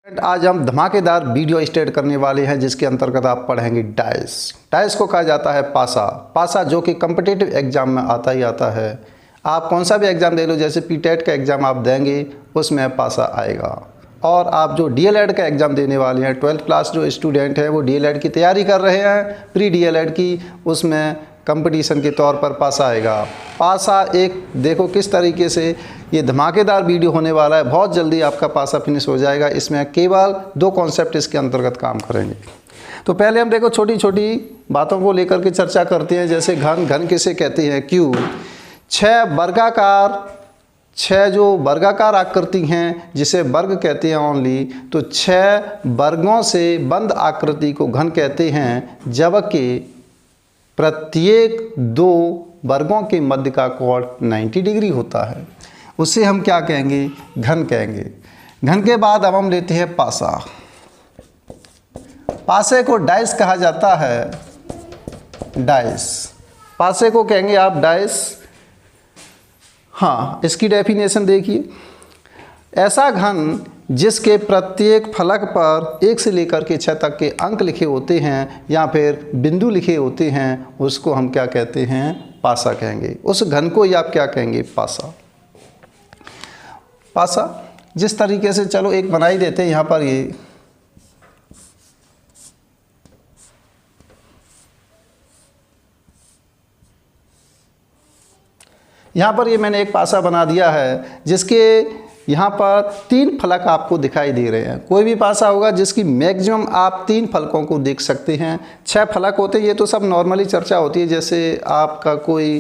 आज हम धमाकेदार वीडियो स्टार्ट करने वाले हैं जिसके अंतर्गत आप पढ़ेंगे डाइस। डाइस को कहा जाता है पासा। पासा जो कि कॉम्पिटिटिव एग्जाम में आता ही आता है। आप कौन सा भी एग्ज़ाम दे लो, जैसे पीटेट का एग्ज़ाम आप देंगे उसमें पासा आएगा। और आप जो डीएलएड का एग्ज़ाम देने वाले हैं, 12th क्लास जो स्टूडेंट हैं वो डीएलएड की तैयारी कर रहे हैं, प्री डीएलएड की, उसमें कंपटीशन के तौर पर पासा आएगा। पासा एक देखो किस तरीके से ये धमाकेदार वीडियो होने वाला है। बहुत जल्दी आपका पासा फिनिश हो जाएगा। इसमें केवल 2 कॉन्सेप्ट इसके अंतर्गत काम करेंगे। तो पहले हम देखो छोटी छोटी बातों को लेकर के चर्चा करते हैं। जैसे घन, घन किसे कहते हैं? क्यूब। 6 जो वर्गाकार आकृति हैं जिसे वर्ग कहते हैं ओनली, तो 6 वर्गों से बंद आकृति को घन कहते हैं, जबकि प्रत्येक 2 वर्गों के मध्य का कोण 90 डिग्री होता है। उसे हम क्या कहेंगे? घन कहेंगे। घन के बाद अब हम लेते हैं पासा। पासे को डाइस कहा जाता है। डाइस, पासे को कहेंगे आप डाइस। हाँ, इसकी डेफिनेशन देखिए। ऐसा घन जिसके प्रत्येक फलक पर 1 से लेकर के 6 तक के अंक लिखे होते हैं या फिर बिंदु लिखे होते हैं, उसको हम क्या कहते हैं? पासा कहेंगे। उस घन को ही आप क्या कहेंगे? पासा। पासा जिस तरीके से, चलो एक बना ही देते हैं यहाँ पर। ये यहाँ पर ये मैंने एक पासा बना दिया है जिसके यहाँ पर 3 फलक आपको दिखाई दे रहे हैं। कोई भी पासा होगा जिसकी मैक्सिमम आप 3 फलकों को देख सकते हैं। 6 फलक होते हैं, ये तो सब नॉर्मली चर्चा होती है। जैसे आपका कोई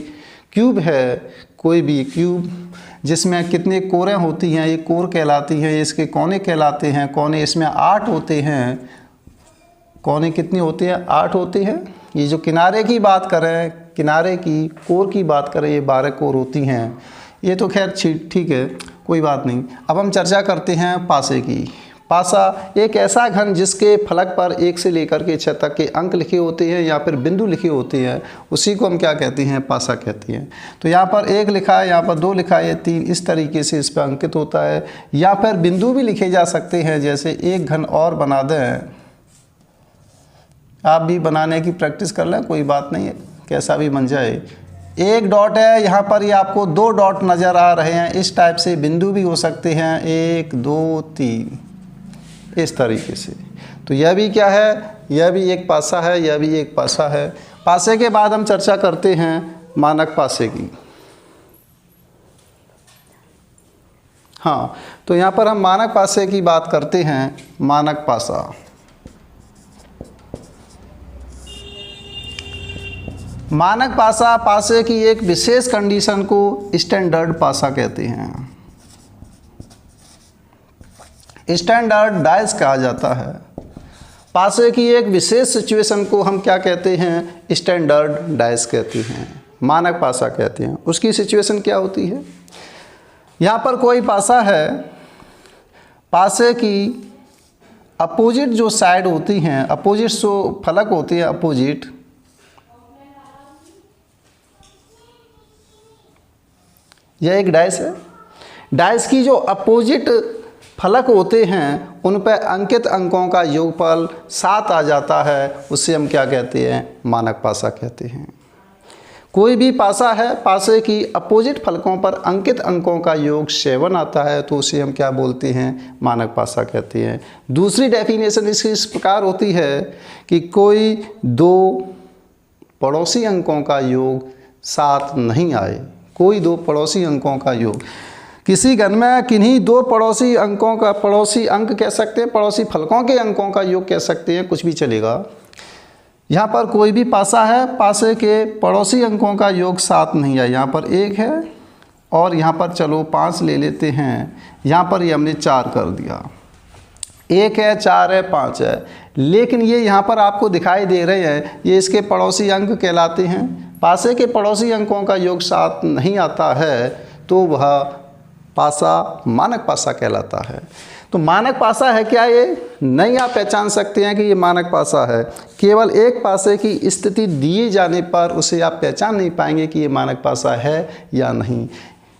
क्यूब है, कोई भी क्यूब जिसमें कितने कोरें होती हैं, ये कोर कहलाती हैं, इसके कोने कहलाते हैं। कोने इसमें 8 होते हैं। कोने कितने होते हैं? 8 होते हैं। ये जो किनारे की बात करें, किनारे की कोर की बात करें, ये 12 कोर होती हैं। ये तो खैर ठीक है, कोई बात नहीं। अब हम चर्चा करते हैं पासे की। पासा एक ऐसा घन जिसके फलक पर 1 से लेकर के 6 तक के अंक लिखे होते हैं या फिर बिंदु लिखे होते हैं, उसी को हम क्या कहते हैं? पासा कहते हैं। तो यहाँ पर 1 लिखा है, यहाँ पर 2 लिखा है, 3, इस तरीके से इस पर अंकित होता है। या फिर बिंदु भी लिखे जा सकते हैं। जैसे एक घन और बना दें, आप भी बनाने की प्रैक्टिस कर लें, कोई बात नहीं है, कैसा भी बन जाए। 1 डॉट है, यहाँ पर ये आपको 2 डॉट नज़र आ रहे हैं। इस टाइप से बिंदु भी हो सकते हैं, 1 2 3, इस तरीके से। तो यह भी क्या है? यह भी एक पासा है, यह भी एक पासा है। पासे के बाद हम चर्चा करते हैं मानक पासे की। हाँ, तो यहाँ पर हम मानक पासे की बात करते हैं। मानक पासा, मानक पासा पासे की एक विशेष कंडीशन को स्टैंडर्ड पासा कहते हैं। स्टैंडर्ड डाइस कहा जाता है। पासे की एक विशेष सिचुएशन को हम क्या कहते हैं? स्टैंडर्ड डाइस कहते हैं, मानक पासा कहते हैं। उसकी सिचुएशन क्या होती है? यहाँ पर कोई पासा है, पासे की अपोजिट जो साइड होती हैं, अपोजिट जो फलक होती है, अपोजिट, यह एक डाइस है। डाइस की जो अपोजिट फलक होते हैं उन पर अंकित अंकों का योगफल 7 आ जाता है, उससे हम क्या कहते हैं? मानक पासा कहते हैं। कोई भी पासा है, पासे की अपोजिट फलकों पर अंकित अंकों का योग 7 आता है, तो उसे हम क्या बोलते हैं? मानक पासा कहते हैं। दूसरी डेफिनेशन इसकी इस प्रकार होती है कि कोई 2 पड़ोसी अंकों का योग 7 नहीं आए। कोई 2 पड़ोसी अंकों का योग, किसी घन में किन्हीं 2 पड़ोसी अंकों का, पड़ोसी अंक कह सकते हैं, पड़ोसी फलकों के अंकों का योग कह सकते हैं, कुछ भी चलेगा। यहाँ पर कोई भी पासा है, पासे के पड़ोसी अंकों का योग 7 नहीं है। यहाँ पर 1 है और यहाँ पर चलो 5 ले लेते हैं। यहाँ पर ये हमने 4 कर दिया। 1 है, 4 है, 5 है, लेकिन ये यहाँ पर आपको दिखाई दे रहे हैं, ये इसके पड़ोसी अंक कहलाते हैं। पासे के पड़ोसी अंकों का योग 7 नहीं आता है, तो वह पासा मानक पासा कहलाता है। तो मानक पासा है क्या? ये नहीं आप पहचान सकते हैं कि ये मानक पासा है। केवल एक पासे की स्थिति दिए जाने पर उसे आप पहचान नहीं पाएंगे कि ये मानक पासा है या नहीं।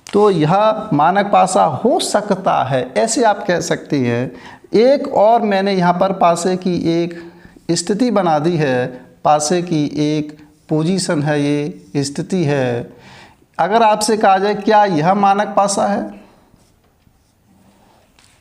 तो यह मानक पासा हो सकता है, ऐसे आप कह सकते हैं। एक और मैंने यहाँ पर पासे की एक स्थिति बना दी है, पासे की एक पोजीशन है, ये स्थिति है। अगर आपसे कहा जाए क्या यह मानक पासा है,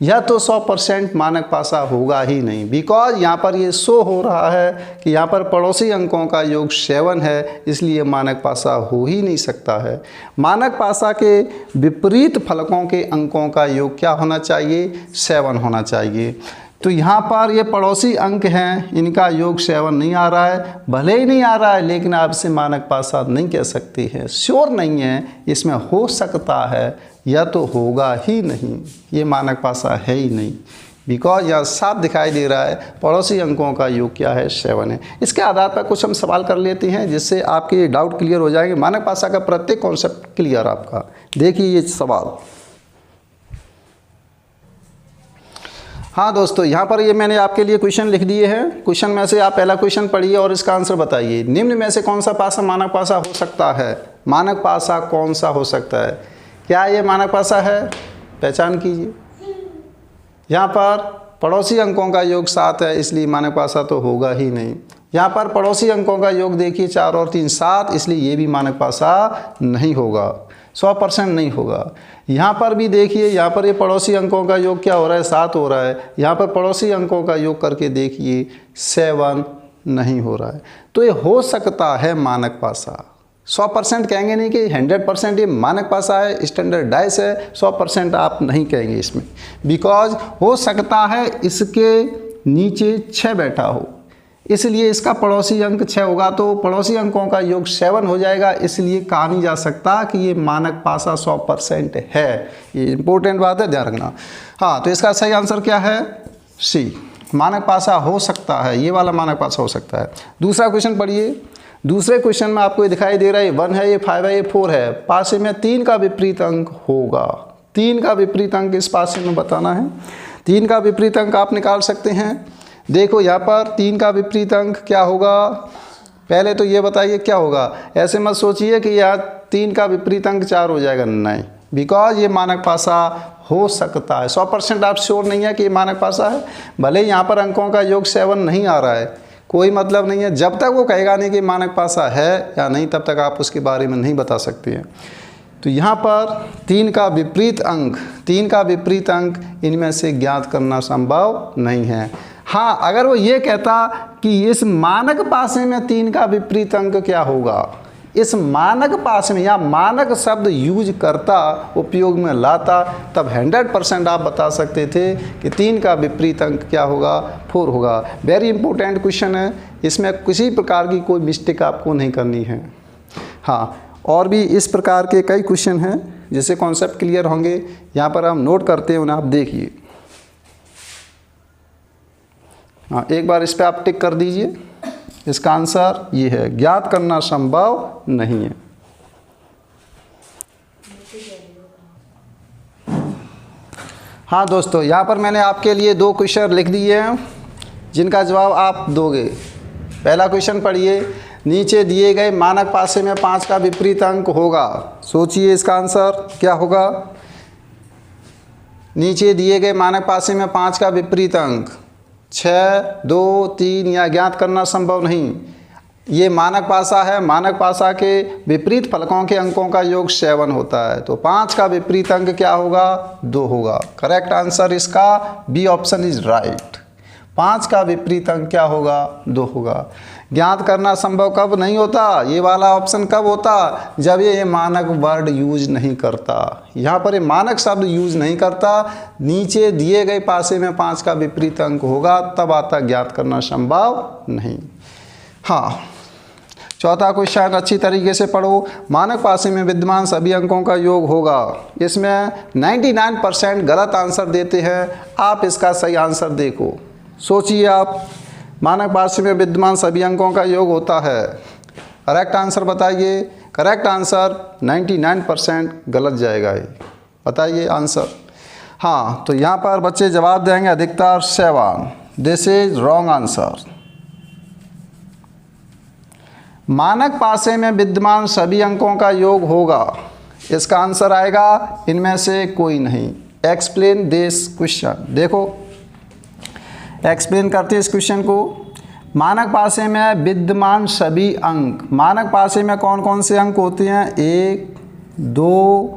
यह तो 100% मानक पासा होगा ही नहीं, बिकॉज यहाँ पर ये शो हो रहा है कि यहाँ पर पड़ोसी अंकों का योग 7 है, इसलिए मानक पासा हो ही नहीं सकता है। मानक पासा के विपरीत फलकों के अंकों का योग क्या होना चाहिए, 7 होना चाहिए। तो यहाँ पर ये पड़ोसी अंक हैं, इनका योग 7 नहीं आ रहा है, भले ही नहीं आ रहा है लेकिन आप इसे मानक पासा नहीं कह सकते हैं, श्योर नहीं है, इसमें हो सकता है या तो होगा ही नहीं, ये मानक पासा है ही नहीं, बिकॉज यहाँ साफ दिखाई दे रहा है पड़ोसी अंकों का योग क्या है, 7 है। इसके आधार पर कुछ हम सवाल कर लेते हैं जिससे आपके डाउट क्लियर हो जाएंगे, मानक पासा का प्रत्येक कॉन्सेप्ट क्लियर आपका। देखिए ये सवाल, हाँ दोस्तों, यहाँ पर ये मैंने आपके लिए क्वेश्चन लिख दिए हैं। क्वेश्चन में से आप पहला क्वेश्चन पढ़िए और इसका आंसर बताइए। निम्न में से कौन सा पासा मानक पासा हो सकता है, मानक पासा कौन सा हो सकता है, क्या ये मानक पासा है, पहचान कीजिए। यहाँ पर पड़ोसी अंकों का योग 7 है, इसलिए मानक पासा तो होगा ही नहीं। यहाँ पर पड़ोसी अंकों का योग देखिए 4 और 3 7, इसलिए ये भी मानक पासा नहीं होगा, 100% नहीं होगा। यहाँ पर भी देखिए, यहाँ पर ये पड़ोसी अंकों का योग क्या हो रहा है, 7 हो रहा है। यहाँ पर पड़ोसी अंकों का योग करके देखिए 7 नहीं हो रहा है। तो ये हो सकता है मानक पासा, 100% कहेंगे नहीं कि 100% ये मानक पासा है, स्टैंडर्डाइज है, 100% आप नहीं कहेंगे इसमें, बिकॉज हो सकता है इसके नीचे 6 बैठा हो, इसलिए इसका पड़ोसी अंक 6 होगा, तो पड़ोसी अंकों का योग 7 हो जाएगा, इसलिए कहा नहीं जा सकता कि ये मानक पासा 100% है। ये इंपॉर्टेंट बात है, ध्यान रखना। हाँ, तो इसका सही आंसर क्या है, सी, मानक पासा हो सकता है, ये वाला मानक पासा हो सकता है। दूसरा क्वेश्चन पढ़िए। दूसरे क्वेश्चन में आपको ये दिखाई दे रहा है 1 है, ये 5 है, ये 4 है, पासे में 3 का विपरीत अंक होगा। 3 का विपरीत अंक इस पासे में बताना है। 3 का विपरीत अंक आप निकाल सकते हैं। देखो यहाँ पर 3 का विपरीत अंक क्या होगा, पहले तो ये बताइए क्या होगा। ऐसे मत सोचिए कि यार 3 का विपरीत अंक 4 हो जाएगा, नहीं, बिकॉज ये मानक पासा हो सकता है। 100% आप श्योर नहीं है कि ये मानक पासा है, भले यहाँ पर अंकों का योग 7 नहीं आ रहा है, कोई मतलब नहीं है। जब तक वो कहेगा नहीं कि मानक पासा है या नहीं, तब तक आप उसके बारे में नहीं बता सकते हैं। तो यहाँ पर 3 का विपरीत अंक, 3 का विपरीत अंक इनमें से ज्ञात करना संभव नहीं है। हाँ, अगर वो ये कहता कि इस मानक पासे में 3 का विपरीत अंक क्या होगा, इस मानक पासे में या मानक शब्द यूज करता, उपयोग में लाता, तब 100% आप बता सकते थे कि 3 का विपरीत अंक क्या होगा, 4 होगा। वेरी इंपॉर्टेंट क्वेश्चन है, इसमें किसी प्रकार की कोई मिस्टेक आपको नहीं करनी है। हाँ, और भी इस प्रकार के कई क्वेश्चन हैं जिससे कॉन्सेप्ट क्लियर होंगे, यहाँ पर हम नोट करते हैं, उन्हें आप देखिए। हाँ, एक बार इस पर आप टिक कर दीजिए। इसका आंसर ये है, ज्ञात करना संभव नहीं है। हाँ दोस्तों, यहाँ पर मैंने आपके लिए 2 क्वेश्चन लिख दिए हैं जिनका जवाब आप दोगे। पहला क्वेश्चन पढ़िए। नीचे दिए गए मानक पासे में 5 का विपरीत अंक होगा, सोचिए इसका आंसर क्या होगा। नीचे दिए गए मानक पासे में 5 का विपरीत अंक 6, 2, 3 या ज्ञात करना संभव नहीं। ये मानक पासा है, मानक पासा के विपरीत फलकों के अंकों का योग 7 होता है, तो 5 का विपरीत अंक क्या होगा, 2 होगा। करेक्ट आंसर इसका बी ऑप्शन इज राइट। 5 का विपरीत अंक क्या होगा, 2 होगा। ज्ञात करना संभव कब नहीं होता, ये वाला ऑप्शन कब होता, जब ये मानक वर्ड यूज नहीं करता। यहाँ पर ये मानक शब्द यूज नहीं करता, नीचे दिए गए पासे में 5 का विपरीत अंक होगा, तब आता ज्ञात करना संभव नहीं। हाँ, चौथा क्वेश्चन अच्छी तरीके से पढ़ो। मानक पासे में विद्यमान सभी अंकों का योग होगा, इसमें 99% गलत आंसर देते हैं। आप इसका सही आंसर देखो, सोचिए आप। मानक पासे में विद्यमान सभी अंकों का योग होता है, करेक्ट आंसर बताइए। करेक्ट आंसर 99% गलत जाएगा, ये बताइए आंसर। हाँ, तो यहाँ पर बच्चे जवाब देंगे अधिकतर 7। This is wrong answer. मानक पासे में विद्यमान सभी अंकों का योग होगा, इसका आंसर आएगा इनमें से कोई नहीं। Explain this question. देखो एक्सप्लेन करते हैं इस क्वेश्चन को। मानक पासे में विद्यमान सभी अंक, मानक पासे में कौन कौन से अंक होते हैं? 1 2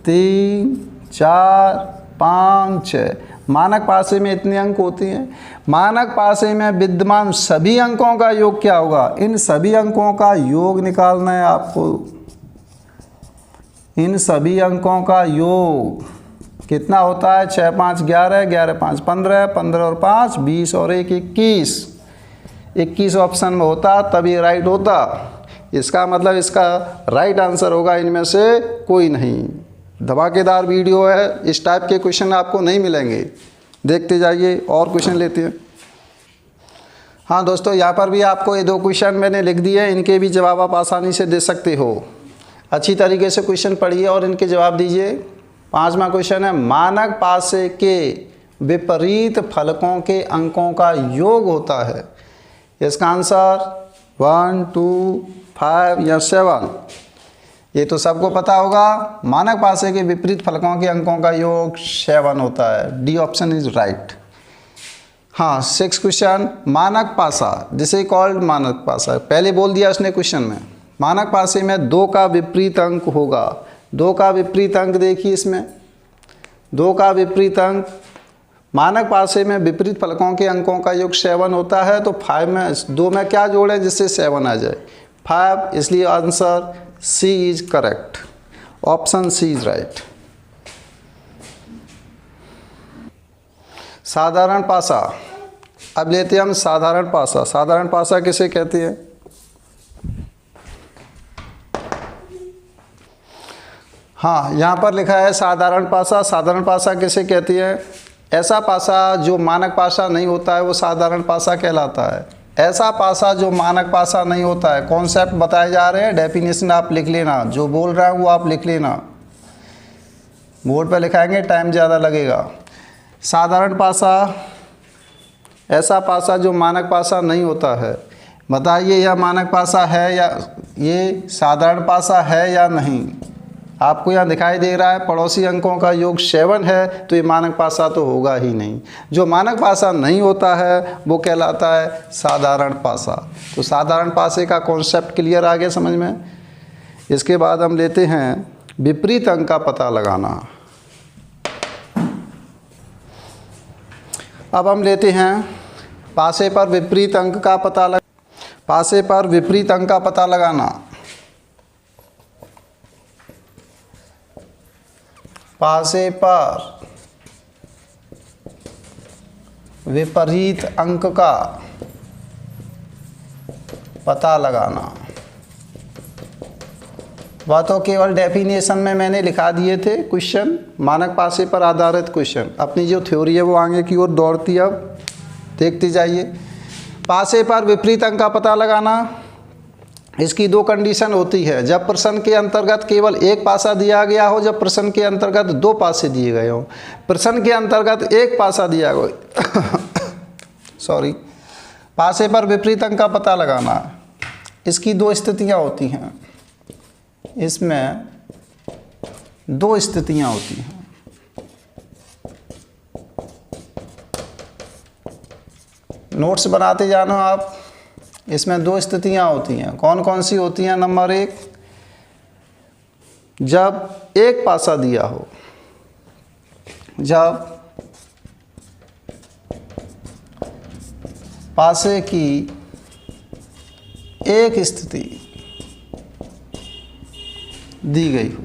3 4 5 6। मानक पासे में इतने अंक होते हैं। मानक पासे में विद्यमान सभी अंकों का योग क्या होगा? इन सभी अंकों का योग निकालना है आपको। इन सभी अंकों का योग कितना होता है? 6 5 11, 11 5 15, 15 और 5 20 और 1 21। 21 ऑप्शन में होता तब ये राइट होता। इसका मतलब इसका राइट आंसर होगा इनमें से कोई नहीं। धमाकेदार वीडियो है, इस टाइप के क्वेश्चन आपको नहीं मिलेंगे। देखते जाइए और क्वेश्चन लेते हैं। हाँ दोस्तों, यहाँ पर भी आपको ये 2 क्वेश्चन मैंने लिख दिए, इनके भी जवाब आप आसानी से दे सकते हो। अच्छी तरीके से क्वेश्चन पढ़िए और इनके जवाब दीजिए। 5वां क्वेश्चन है, मानक पासे के विपरीत फलकों के अंकों का योग होता है। इसका आंसर 1 2 5 या 7। ये तो सबको पता होगा। मानक पासे के विपरीत फलकों के अंकों का योग 7 होता है। D option is right. हाँ, 6 क्वेश्चन, मानक पासा जिसे कॉल्ड मानक पासा, पहले बोल दिया उसने क्वेश्चन में। मानक पासे में 2 का विपरीत अंक होगा। 2 का विपरीत अंक देखिए इसमें, 2 का विपरीत अंक, मानक पासे में विपरीत फलकों के अंकों का योग 7 होता है। तो 5 में 2 में क्या जोड़ें जिससे 7 आ जाए? 5। इसलिए answer C is correct. Option C is right. साधारण पासा, अब लेते हैं हम साधारण पासा। साधारण पासा किसे कहते हैं? हाँ, यहाँ पर लिखा है साधारण पासा। साधारण पासा किसे कहती है? ऐसा पासा जो मानक पासा नहीं होता है वो साधारण पासा कहलाता है। ऐसा पासा जो मानक पासा नहीं होता है। कॉन्सेप्ट बताए जा रहे हैं, डेफिनेशन आप लिख लेना, जो बोल रहा हूँ वो आप लिख लेना। बोर्ड पर लिखाएंगे, टाइम ज़्यादा लगेगा। साधारण पासा, ऐसा पासा जो मानक पासा नहीं होता है। बताइए यह मानक पासा है या ये साधारण पासा है या नहीं? आपको यहाँ दिखाई दे रहा है पड़ोसी अंकों का योग 7 है, तो ये मानक पासा तो होगा ही नहीं। जो मानक पासा नहीं होता है वो कहलाता है साधारण पासा। तो साधारण पासे का कॉन्सेप्ट क्लियर आ गया समझ में। इसके बाद हम लेते हैं विपरीत अंक का पता लगाना। अब हम लेते हैं पासे पर विपरीत अंक का पता पासे पर विपरीत अंक का पता लगाना। पासे पर विपरीत अंक का पता लगाना। वह तो केवल डेफिनेशन में मैंने लिखा दिए थे क्वेश्चन, मानक पासे पर आधारित क्वेश्चन। अपनी जो थ्योरी है वो आगे की ओर दौड़ती है। अब देखते जाइए। पासे पर विपरीत अंक का पता लगाना, इसकी 2 कंडीशन होती है। जब प्रश्न के अंतर्गत केवल एक पासा दिया गया हो, जब प्रश्न के अंतर्गत 2 पासे दिए गए हों। प्रश्न के अंतर्गत एक पासा दिया गया सॉरी, पासे पर विपरीत अंक का पता लगाना, इसकी 2 स्थितियां होती हैं। इसमें 2 स्थितियां होती हैं। नोट्स बनाते जाना आप। इसमें 2 स्थितियां होती हैं। कौन कौन सी होती हैं? नंबर 1, जब एक पासा दिया हो, जब पासे की एक स्थिति दी गई हो।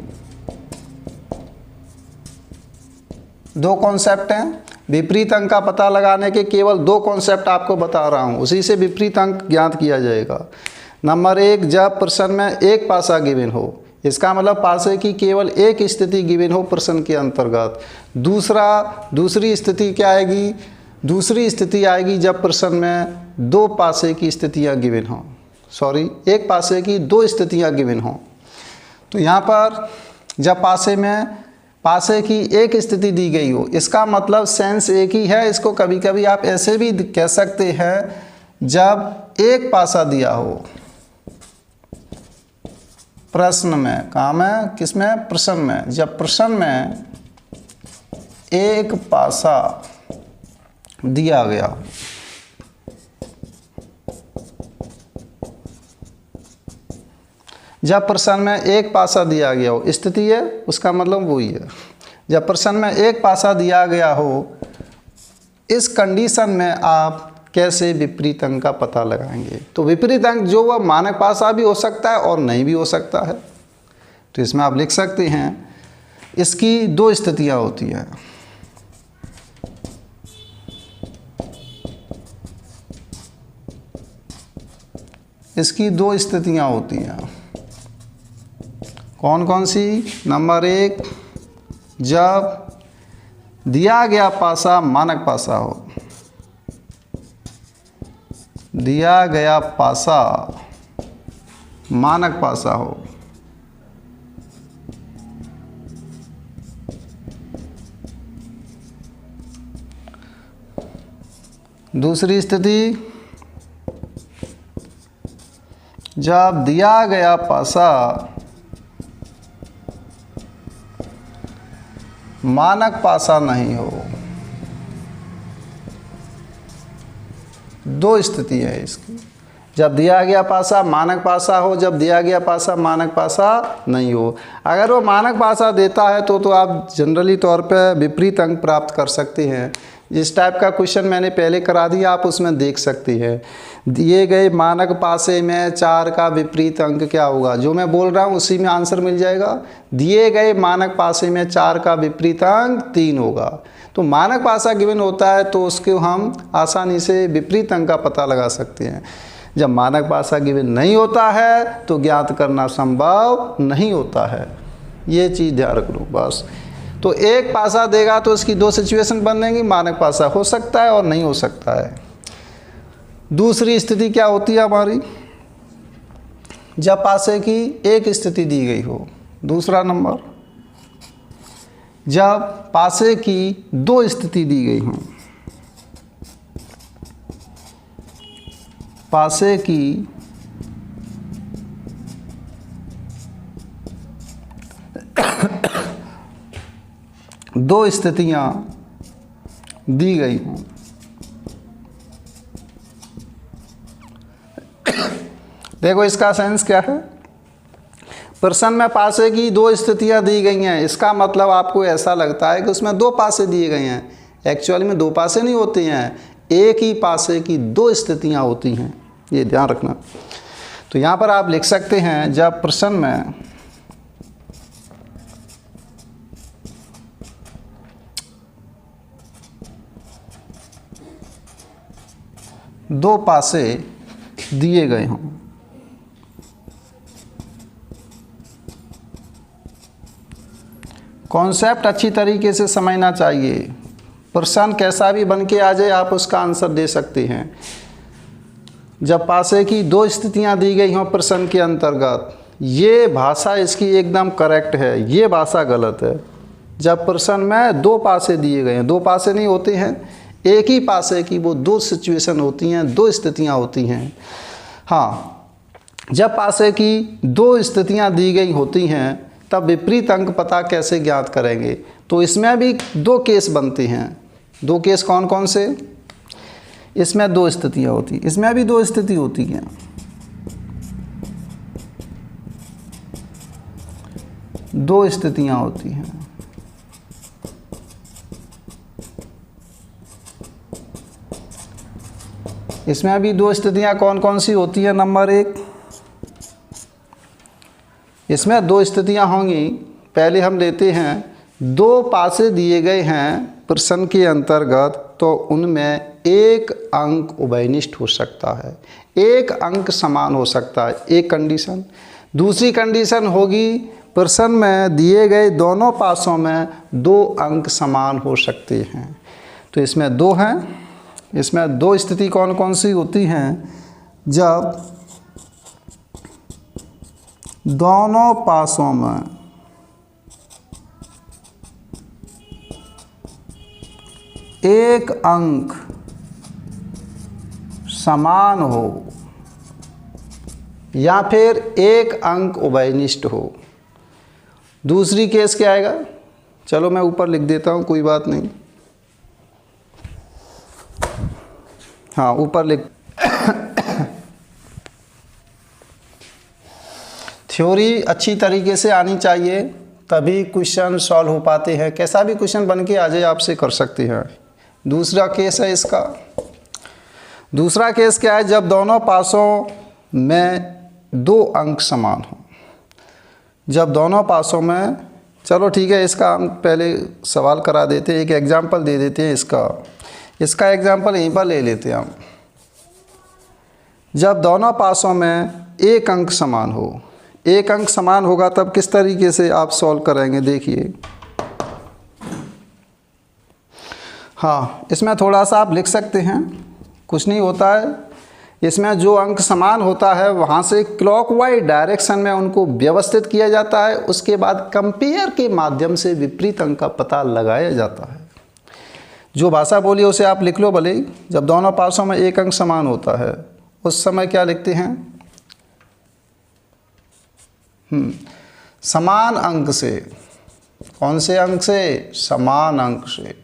2 कॉन्सेप्ट हैं। विपरीत अंक का पता लगाने के केवल 2 कॉन्सेप्ट आपको बता रहा हूँ, उसी से विपरीत अंक ज्ञात किया जाएगा। नंबर 1, जब प्रश्न में एक पासा गिवन हो, इसका मतलब पासे की केवल एक स्थिति गिवन हो प्रश्न के अंतर्गत। दूसरी स्थिति क्या आएगी? दूसरी स्थिति आएगी जब प्रश्न में 2 पासे की स्थितियाँ गिवन हों, सॉरी, एक पासे की 2 स्थितियाँ गिवन हों। तो यहाँ पर जब पासे की एक स्थिति दी गई हो, इसका मतलब सेंस एक ही है। इसको कभी कभी आप ऐसे भी कह सकते हैं, जब एक पासा दिया हो प्रश्न में, कहाँ में, किसमें? प्रश्न में। जब प्रश्न में एक पासा दिया गया हो। जब प्रश्न में एक पासा दिया गया हो, स्थिति है उसका मतलब वही है। जब प्रश्न में एक पासा दिया गया हो, इस कंडीशन में आप कैसे विपरीत अंक का पता लगाएंगे। तो विपरीत अंक जो वह मानक पासा भी हो सकता है और नहीं भी हो सकता है। तो इसमें आप लिख सकते हैं इसकी दो स्थितियां होती हैं। इसकी दो स्थितियां होती हैं। कौन कौन सी? नंबर एक, जब दिया गया पासा मानक पासा हो। दिया गया पासा मानक पासा हो। दूसरी स्थिति, जब दिया गया पासा मानक पासा नहीं हो। दो स्थिति है इसकी। जब दिया गया पासा मानक पासा हो, जब दिया गया पासा मानक पासा नहीं हो। अगर वो मानक पासा देता है तो आप जनरली तौर पे विपरीत अंक प्राप्त कर सकते हैं। जिस टाइप का क्वेश्चन मैंने पहले करा दिया आप उसमें देख सकते हैं। दिए गए मानक पासे में 4 का विपरीत अंक क्या होगा, जो मैं बोल रहा हूँ उसी में आंसर मिल जाएगा। दिए गए मानक पासे में 4 का विपरीत अंक 3 होगा। तो मानक पासा गिवन होता है तो उसको हम आसानी से विपरीत अंक का पता लगा सकते हैं। जब मानक पासा गिवन नहीं होता है तो ज्ञात करना संभव नहीं होता है। ये चीज़ ध्यान रख लो बस। तो एक पासा देगा तो इसकी दो सिचुएशन बनेंगी, मानक पासा हो सकता है और नहीं हो सकता है। दूसरी स्थिति क्या होती है हमारी, जब पासे की एक स्थिति दी गई हो। दूसरा नंबर, जब पासे की दो स्थिति दी गई हो। पासे की दो स्थितियां दी गई हों। देखो इसका सेंस क्या है। प्रश्न में पासे की दो स्थितियां दी गई हैं, इसका मतलब आपको ऐसा लगता है कि उसमें दो पासे दिए गए हैं। एक्चुअली में दो पासे नहीं होते हैं, एक ही पासे की दो स्थितियां होती हैं, ये ध्यान रखना। तो यहाँ पर आप लिख सकते हैं, जब प्रश्न में दो पासे दिए गए हों। कॉन्सेप्ट अच्छी तरीके से समझना चाहिए। प्रश्न कैसा भी बन के आ जाए आप उसका आंसर दे सकते हैं। जब पासे की दो स्थितियां दी गई हों प्रश्न के अंतर्गत, ये भाषा इसकी एकदम करेक्ट है, ये भाषा गलत है। जब प्रश्न में दो पासे दिए गए हैं, दो पासे नहीं होते हैं, एक ही पासे की वो दो सिचुएशन होती हैं, दो स्थितियां होती हैं। हाँ, जब पासे की दो स्थितियां दी गई होती हैं तब विपरीत अंक पता कैसे ज्ञात करेंगे। तो इसमें भी दो केस बनते हैं। दो केस कौन कौन से? इसमें दो स्थितियां होती, इसमें भी दो स्थिति होती हैं। दो स्थितियां होती हैं। इसमें भी दो स्थितियां कौन कौन सी होती हैं? नंबर एक, इसमें दो स्थितियां होंगी। पहले हम लेते हैं, दो पासे दिए गए हैं प्रश्न के अंतर्गत, तो उनमें एक अंक उभयनिष्ठ हो सकता है, एक अंक समान हो सकता है, एक कंडीशन। दूसरी कंडीशन होगी, प्रश्न में दिए गए दोनों पासों में दो अंक समान हो सकते हैं। तो इसमें दो हैं। इसमें दो स्थिति कौन कौन सी होती हैं? जब दोनों पासों में एक अंक समान हो या फिर एक अंक उभयनिष्ठ हो। दूसरी केस क्या आएगा? चलो मैं ऊपर लिख देता हूं, कोई बात नहीं। हाँ ऊपर लिख। थ्योरी अच्छी तरीके से आनी चाहिए, तभी क्वेश्चन सॉल्व हो पाते हैं। कैसा भी क्वेश्चन बन के आ जाए आपसे कर सकते हैं। दूसरा केस है इसका। दूसरा केस क्या है, जब दोनों पासों में 2 अंक समान हो। जब दोनों पासों में, चलो ठीक है, इसका हम पहले सवाल करा देते हैं, एक एग्जांपल दे देते हैं इसका एग्जांपल यहीं पर ले लेते हैं हम। जब दोनों पासों में 1 अंक समान हो, 1 अंक समान होगा तब किस तरीके से आप सॉल्व करेंगे, देखिए। हाँ, इसमें थोड़ा सा आप लिख सकते हैं, कुछ नहीं होता है। इसमें जो अंक समान होता है वहाँ से क्लॉकवाइज डायरेक्शन में उनको व्यवस्थित किया जाता है, उसके बाद कंपेयर के माध्यम से विपरीत अंक का पता लगाया जाता है। जो भाषा बोली उसे आप लिख लो भले ही। जब दोनों पासों में 1 अंक समान होता है उस समय क्या लिखते हैं, समान अंक से। कौन से अंक से, समान अंक से।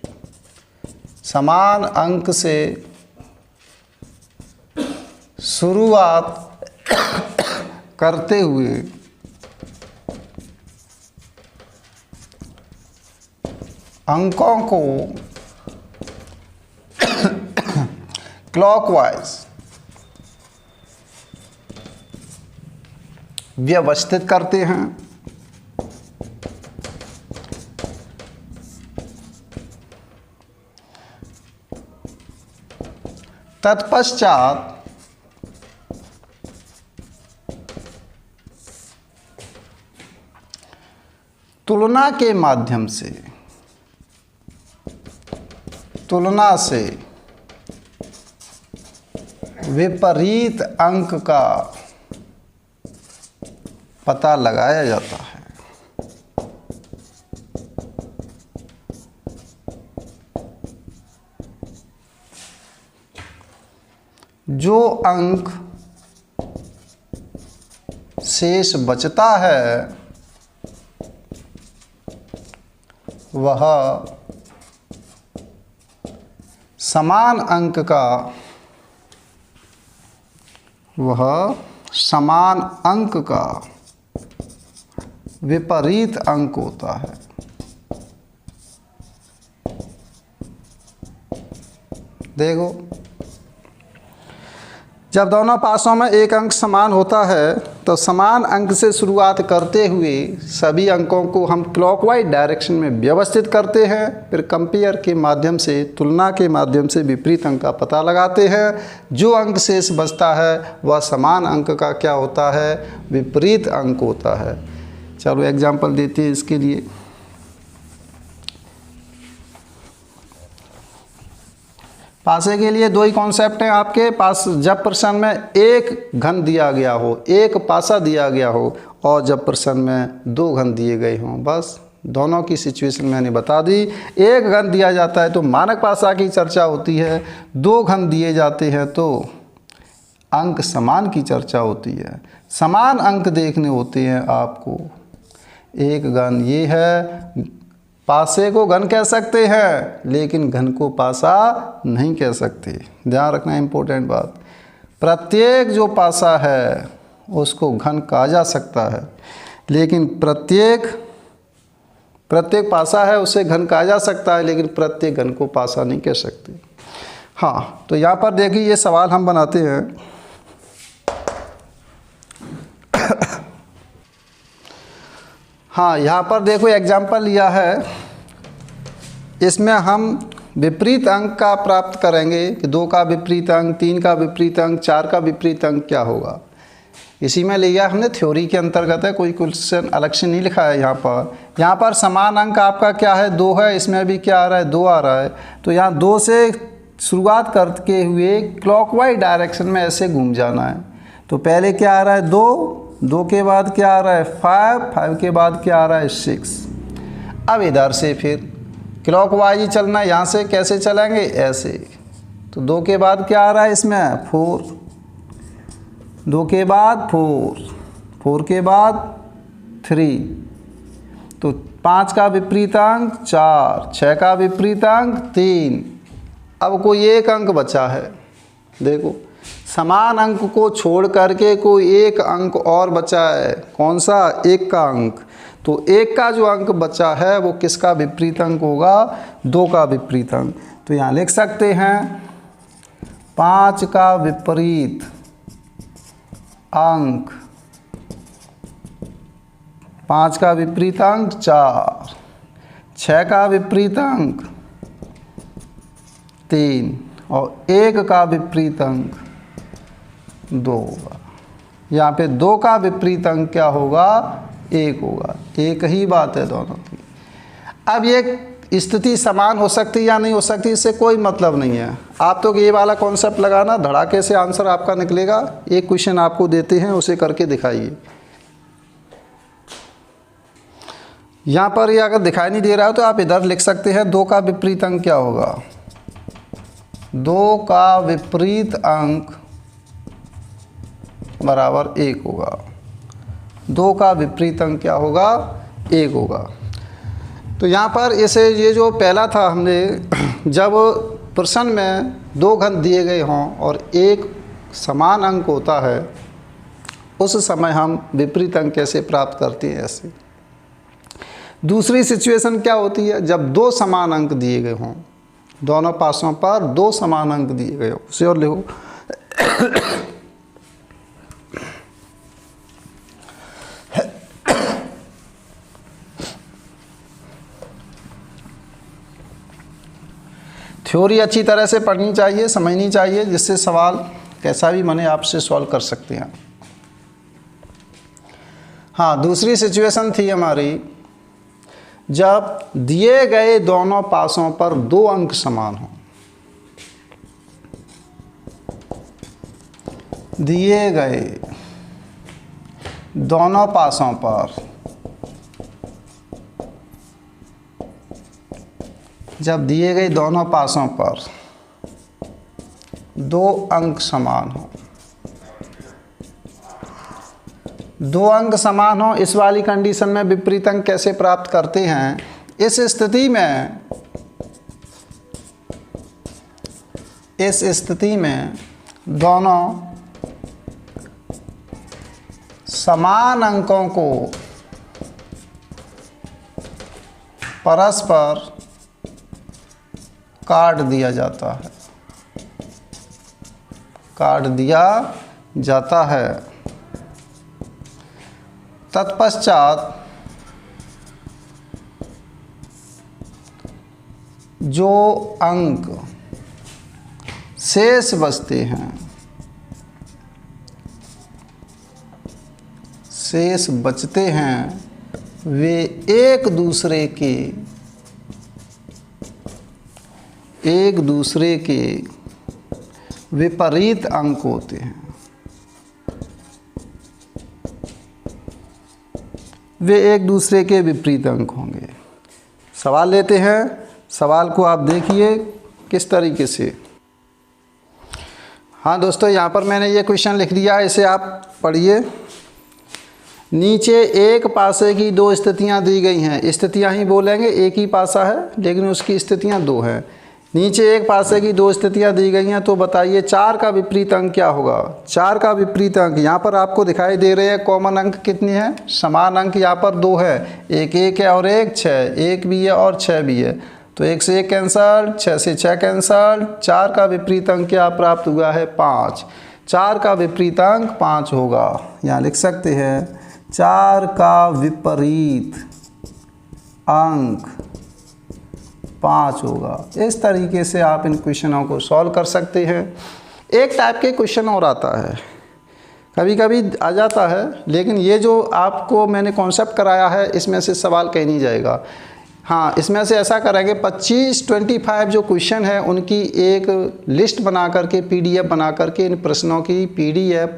समान अंक से शुरुआत करते हुए अंकों को क्लॉकवाइज व्यवस्थित करते हैं। तत्पश्चात तुलना के माध्यम से, तुलना से विपरीत अंक का पता लगाया जाता है। जो अंक शेष बचता है वह समान अंक का, वह समान अंक का विपरीत अंक होता है। देखो, जब दोनों पासों में 1 अंक समान होता है तो समान अंक से शुरुआत करते हुए सभी अंकों को हम क्लॉकवाइज डायरेक्शन में व्यवस्थित करते हैं, फिर कंपेयर के माध्यम से, तुलना के माध्यम से विपरीत अंक का पता लगाते हैं। जो अंक शेष बचता है वह समान अंक का क्या होता है, विपरीत अंक होता है। चलो एग्जाम्पल देते हैं इसके लिए। पासे के लिए 2 ही कॉन्सेप्ट हैं आपके पास। जब प्रश्न में 1 घन दिया गया हो, 1 पासा दिया गया हो, और जब प्रश्न में 2 घन दिए गए हों, बस दोनों की सिचुएशन मैंने बता दी। 1 घन दिया जाता है तो मानक पासा की चर्चा होती है, 2 घन दिए जाते हैं तो अंक समान की चर्चा होती है। समान अंक देखने होते हैं आपको। 1 घन ये है, पासे को घन कह सकते हैं लेकिन घन को पासा नहीं कह सकते। ध्यान रखना इम्पोर्टेंट बात। प्रत्येक जो पासा है उसको घन कहा जा सकता है, लेकिन प्रत्येक पासा है उसे घन कहा जा सकता है, लेकिन प्रत्येक घन को पासा नहीं कह सकते। हाँ, तो यहाँ पर देखिए ये सवाल हम बनाते हैं। हाँ, यहाँ पर देखो एग्जाम्पल लिया है, इसमें हम विपरीत अंक का प्राप्त करेंगे कि 2 का विपरीत अंक, 3 का विपरीत अंक, 4 का विपरीत अंक क्या होगा। इसी में लिया हमने, थ्योरी के अंतर्गत है, कोई क्वेश्चन अलग से नहीं लिखा है। यहाँ पर समान अंक आपका क्या है, 2 है, इसमें भी क्या आ रहा है, 2 आ रहा है। तो यहाँ 2 से शुरुआत करते हुए क्लॉकवाइज डायरेक्शन में ऐसे घूम जाना है। तो पहले क्या आ रहा है, 2 के बाद क्या आ रहा है, 5 के बाद क्या आ रहा है, 6। अब इधर से फिर क्लॉकवाइज ही चलना। यहाँ से कैसे चलेंगे, ऐसे। तो 2 के बाद क्या आ रहा है इसमें, 4, 2 के बाद 4 के बाद 3, तो 5 का विपरीत अंक 4, 6 का विपरीत अंक 3। अब कोई 1 अंक बचा है, देखो समान अंक को छोड़ करके कोई एक अंक और बचा है, कौन सा? 1 का अंक। तो 1 का जो अंक बचा है वो किसका विपरीत अंक होगा? 2 का विपरीत अंक। तो यहाँ लिख सकते हैं 5 का विपरीत अंक, 5 का विपरीत अंक 4, 6 का विपरीत अंक 3 और 1 का विपरीत अंक 2 होगा। यहाँ पे 2 का विपरीत अंक क्या होगा? 1 होगा। एक ही बात है दोनों की। अब ये स्थिति समान हो सकती है या नहीं हो सकती, इससे कोई मतलब नहीं है। आप तो ये वाला कॉन्सेप्ट लगाना, धड़ाके से आंसर आपका निकलेगा। एक क्वेश्चन आपको देते हैं, उसे करके दिखाइए। यहाँ पर ये अगर दिखाई नहीं दे रहा हो तो आप इधर लिख सकते हैं 2 का विपरीत अंक क्या होगा? 2 का विपरीत अंक बराबर 1 होगा। 2 का विपरीत अंक क्या होगा? 1 होगा। तो यहाँ पर इसे ये जो पहला था हमने, जब प्रश्न में 2 घन दिए गए हों और एक समान अंक होता है, उस समय हम विपरीत अंक कैसे प्राप्त करते हैं? ऐसे दूसरी सिचुएशन क्या होती है? जब 2 समान अंक दिए गए हों, दोनों पासों पर 2 समान अंक दिए गए हों। उसे और लिखो थ्योरी अच्छी तरह से पढ़नी चाहिए, समझनी चाहिए, जिससे सवाल कैसा भी बने आपसे सॉल्व कर सकते हैं। हाँ, दूसरी सिचुएशन थी हमारी, जब दिए गए दोनों पासों पर 2 अंक समान हों। दिए गए दोनों पासों पर, जब दिए गए दोनों पासों पर 2 अंक समान हो, 2 अंक समान हो, इस वाली कंडीशन में विपरीत अंक कैसे प्राप्त करते हैं? इस स्थिति में दोनों समान अंकों को परस्पर काट दिया जाता है, काट दिया जाता है। तत्पश्चात जो अंक शेष बचते हैं, शेष बचते हैं, वे एक दूसरे के विपरीत अंक होते हैं। वे एक दूसरे के विपरीत अंक होंगे। सवाल लेते हैं, सवाल को आप देखिए किस तरीके से। हाँ दोस्तों, यहाँ पर मैंने ये क्वेश्चन लिख दिया, इसे आप पढ़िए। नीचे एक पासे की 2 स्थितियाँ दी गई हैं। स्थितियाँ ही बोलेंगे, एक ही पासा है लेकिन उसकी स्थितियाँ 2 हैं। नीचे एक पासे की 2 स्थितियाँ दी गई हैं, तो बताइए 4 का विपरीत अंक क्या होगा? 4 का विपरीत अंक यहाँ पर आपको दिखाई दे रहे हैं। कॉमन अंक कितने हैं? समान अंक यहाँ पर 2 है, एक 1 है और एक 6, 1 भी है और 6 भी है। तो 1 से 1 कैंसल, 6 से 6 कैंसल। 4 का विपरीत अंक क्या प्राप्त हुआ है? 5। 4 का विपरीत अंक 5 होगा। यहाँ लिख सकते हैं 4 का विपरीत अंक 5 होगा। इस तरीके से आप इन क्वेश्चनों को सॉल्व कर सकते हैं। एक टाइप के क्वेश्चन और आता है, कभी कभी आ जाता है, लेकिन ये जो आपको मैंने कॉन्सेप्ट कराया है, इसमें से सवाल कहीं नहीं जाएगा। हाँ, इसमें से ऐसा करेंगे 25 जो क्वेश्चन है उनकी एक लिस्ट बना करके, PDF बना करके, इन प्रश्नों की PDF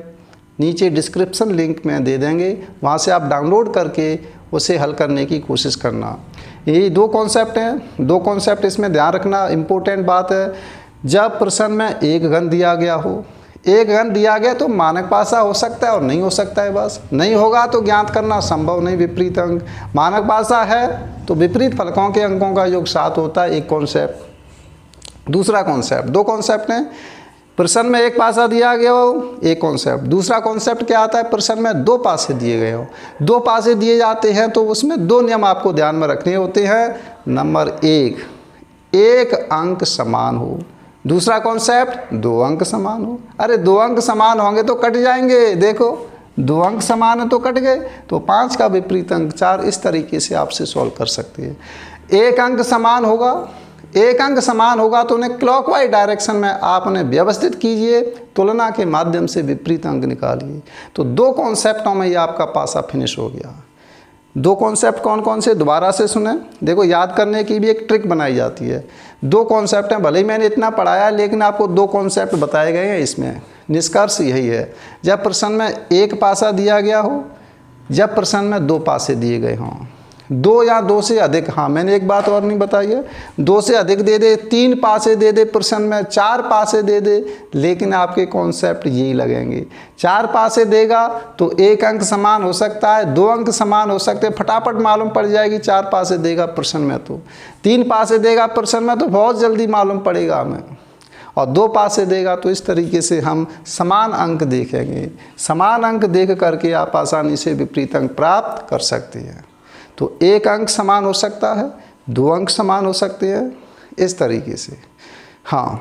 नीचे डिस्क्रिप्शन लिंक में दे देंगे, वहाँ से आप डाउनलोड करके उसे हल करने की कोशिश करना। यही 2 कॉन्सेप्ट हैं। 2 कॉन्सेप्ट इसमें ध्यान रखना, इम्पोर्टेंट बात है। जब प्रश्न में एक घन दिया गया हो, एक घन दिया गया तो मानक पासा हो सकता है और नहीं हो सकता है, बस नहीं होगा तो ज्ञात करना संभव नहीं विपरीत अंक। मानक पासा है तो विपरीत फलकों के अंकों का योग 7 होता है, एक कॉन्सेप्ट। दूसरा कॉन्सेप्ट, 2 कॉन्सेप्ट हैं। प्रश्न में एक पासा दिया गया हो, एक कॉन्सेप्ट। दूसरा कॉन्सेप्ट क्या आता है, प्रश्न में दो पासे दिए गए हो। दो पासे दिए जाते हैं तो उसमें दो नियम आपको ध्यान में रखने होते हैं। नंबर एक अंक समान हो। दूसरा कॉन्सेप्ट, दो अंक समान हो। अरे दो अंक समान होंगे तो कट जाएंगे, देखो दो अंक समान है तो कट गए, तो 5 का विपरीत अंक 4। इस तरीके से आपसे सॉल्व कर सकते हैं। एक अंक समान होगा, एक अंक समान होगा तो उन्हें क्लॉकवाइज डायरेक्शन में आप उन्हें व्यवस्थित कीजिए, तुलना के माध्यम से विपरीत अंक निकालिए। तो दो कॉन्सेप्टों में ये आपका पासा फिनिश हो गया। दो कॉन्सेप्ट कौन कौन से, दोबारा से सुने। देखो याद करने की भी एक ट्रिक बनाई जाती है। दो कॉन्सेप्ट हैं, भले ही मैंने इतना पढ़ाया लेकिन आपको दो कॉन्सेप्ट बताए गए हैं। इसमें निष्कर्ष यही है, जब प्रश्न में एक पासा दिया गया हो, जब प्रश्न में दो पासे दिए गए हों, दो या दो से अधिक, हाँ मैंने एक बात और नहीं बताई है, दो से अधिक दे दे, 3 पासे दे दे प्रश्न में, 4 पासे दे दे, लेकिन आपके कॉन्सेप्ट यही लगेंगे। 4 पासे देगा तो एक अंक समान हो सकता है, 2 अंक समान हो सकते हैं, फटाफट मालूम पड़ जाएगी। 4 पासे देगा प्रश्न में तो, 3 पासे देगा प्रश्न में तो बहुत जल्दी मालूम पड़ेगा हमें, और 2 पासे देगा तो इस तरीके से हम समान अंक देखेंगे। समान अंक देख करके आप आसानी से विपरीत अंक प्राप्त कर सकते हैं। तो एक अंक समान हो सकता है, 2 अंक समान हो सकते हैं, इस तरीके से। हाँ,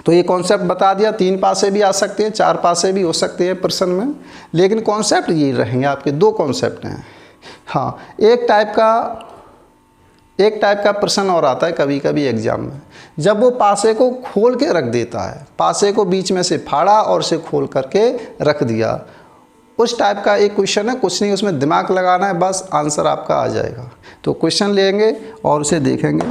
तो ये कॉन्सेप्ट बता दिया। 3 पासे भी आ सकते हैं, 4 पासे भी हो सकते हैं प्रश्न में, लेकिन कॉन्सेप्ट ये रहेंगे आपके। 2 कॉन्सेप्ट हैं। हाँ, एक टाइप का प्रश्न और आता है कभी कभी एग्जाम में, जब वो पासे को खोल के रख देता है, पासे को बीच में से फाड़ा और उसे खोल करके रख दिया। उस टाइप का एक क्वेश्चन है, कुछ नहीं उसमें दिमाग लगाना है, बस आंसर आपका आ जाएगा। तो क्वेश्चन लेंगे और उसे देखेंगे।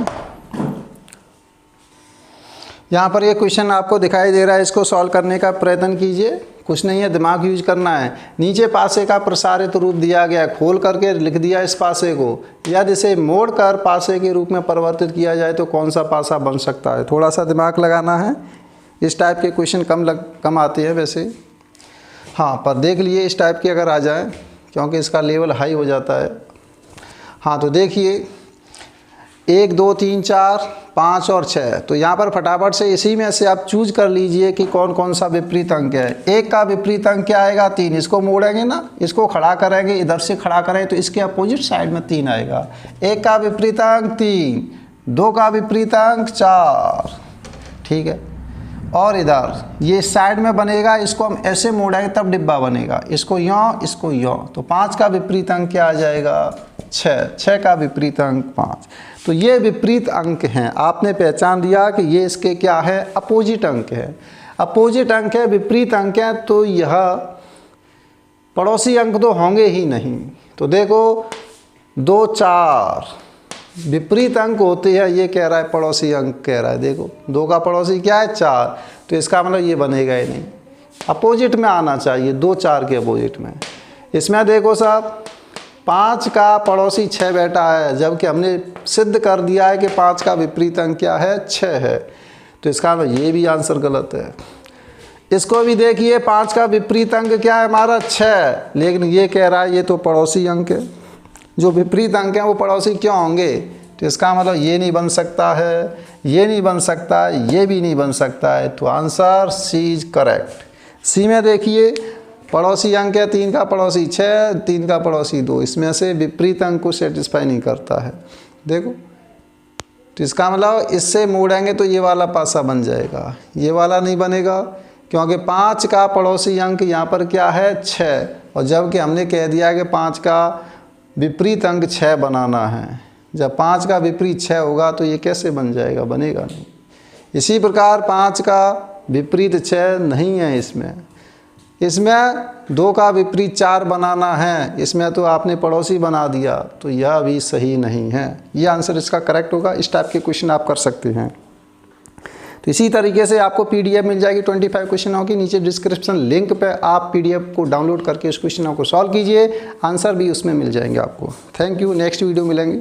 यहाँ पर ये क्वेश्चन आपको दिखाई दे रहा है, इसको सॉल्व करने का प्रयत्न कीजिए। कुछ नहीं है, दिमाग यूज करना है। नीचे पासे का प्रसारित रूप दिया गया, खोल करके लिख दिया इस पासे को। यदि इसे मोड़ कर पासे के रूप में परिवर्तित किया जाए तो कौन सा पासा बन सकता है, थोड़ा सा दिमाग लगाना है। इस टाइप के क्वेश्चन कम आते हैं वैसे। हाँ, पर देख लिए इस टाइप के अगर आ जाए, क्योंकि इसका लेवल हाई हो जाता है। हाँ, तो देखिए 1 2 3 4 5 और 6, तो यहाँ पर फटाफट से इसी में से आप चूज कर लीजिए कि कौन कौन सा विपरीत अंक है। 1 का विपरीत अंक क्या आएगा, 3। इसको मोड़ेंगे ना, इसको खड़ा करेंगे, इधर से खड़ा करें तो इसके अपोजिट साइड में 3 आएगा। 1 का विपरीत अंक 3, 2 का विपरीत अंक 4, ठीक है। और इधर ये साइड में बनेगा, इसको हम ऐसे मोड़ेंगे तब डिब्बा बनेगा, इसको यों, इसको यों। तो 5 का विपरीत अंक क्या आ जाएगा, 6। 6 का विपरीत अंक 5। तो ये विपरीत अंक हैं। आपने पहचान दिया कि ये इसके क्या है, अपोजिट अंक है। अपोजिट अंक है, विपरीत अंक है, तो यह पड़ोसी अंक तो होंगे ही नहीं। तो देखो 2 4 विपरीत अंक होते हैं, ये कह रहा है पड़ोसी अंक कह रहा है। देखो 2 का पड़ोसी क्या है, 4, तो इसका मतलब ये बनेगा ही नहीं, अपोजिट में आना चाहिए, 2 4 के अपोजिट में। इसमें देखो साहब 5 का पड़ोसी 6 बैठा है, जबकि हमने सिद्ध कर दिया है कि 5 का विपरीत अंक क्या है, 6 है। तो इसका मतलब ये भी आंसर गलत है। इसको भी देखिए 5 का विपरीत अंक क्या है हमारा, 6, लेकिन ये कह रहा है ये तो पड़ोसी अंक है। जो विपरीत अंक हैं वो पड़ोसी क्यों होंगे, तो इसका मतलब ये नहीं बन सकता है, ये नहीं बन सकता है, ये भी नहीं बन सकता है। तो आंसर सी इज करेक्ट। सी में देखिए पड़ोसी अंक है, 3 का पड़ोसी 6, 3 का पड़ोसी 2, इसमें से विपरीत अंक को सेटिस्फाई नहीं करता है। देखो, तो इसका मतलब इससे मोड़ेंगे तो ये वाला पासा बन जाएगा, ये वाला नहीं बनेगा, क्योंकि 5 का पड़ोसी अंक यहाँ पर क्या है, 6, और जबकि हमने कह दिया कि 5 का विपरीत अंक 6 बनाना है। जब 5 का विपरीत 6 होगा तो ये कैसे बन जाएगा, बनेगा नहीं। इसी प्रकार 5 का विपरीत 6 नहीं है इसमें 2 का विपरीत 4 बनाना है, इसमें तो आपने पड़ोसी बना दिया, तो यह भी सही नहीं है। ये आंसर इसका करेक्ट होगा। इस टाइप के क्वेश्चन आप कर सकते हैं। तो इसी तरीके से आपको पीडीएफ मिल जाएगी 25 क्वेश्चनों की। नीचे डिस्क्रिप्शन लिंक पे आप पीडीएफ को डाउनलोड करके उस क्वेश्चनों को सॉल्व कीजिए, आंसर भी उसमें मिल जाएंगे आपको। थैंक यू, नेक्स्ट वीडियो मिलेंगे।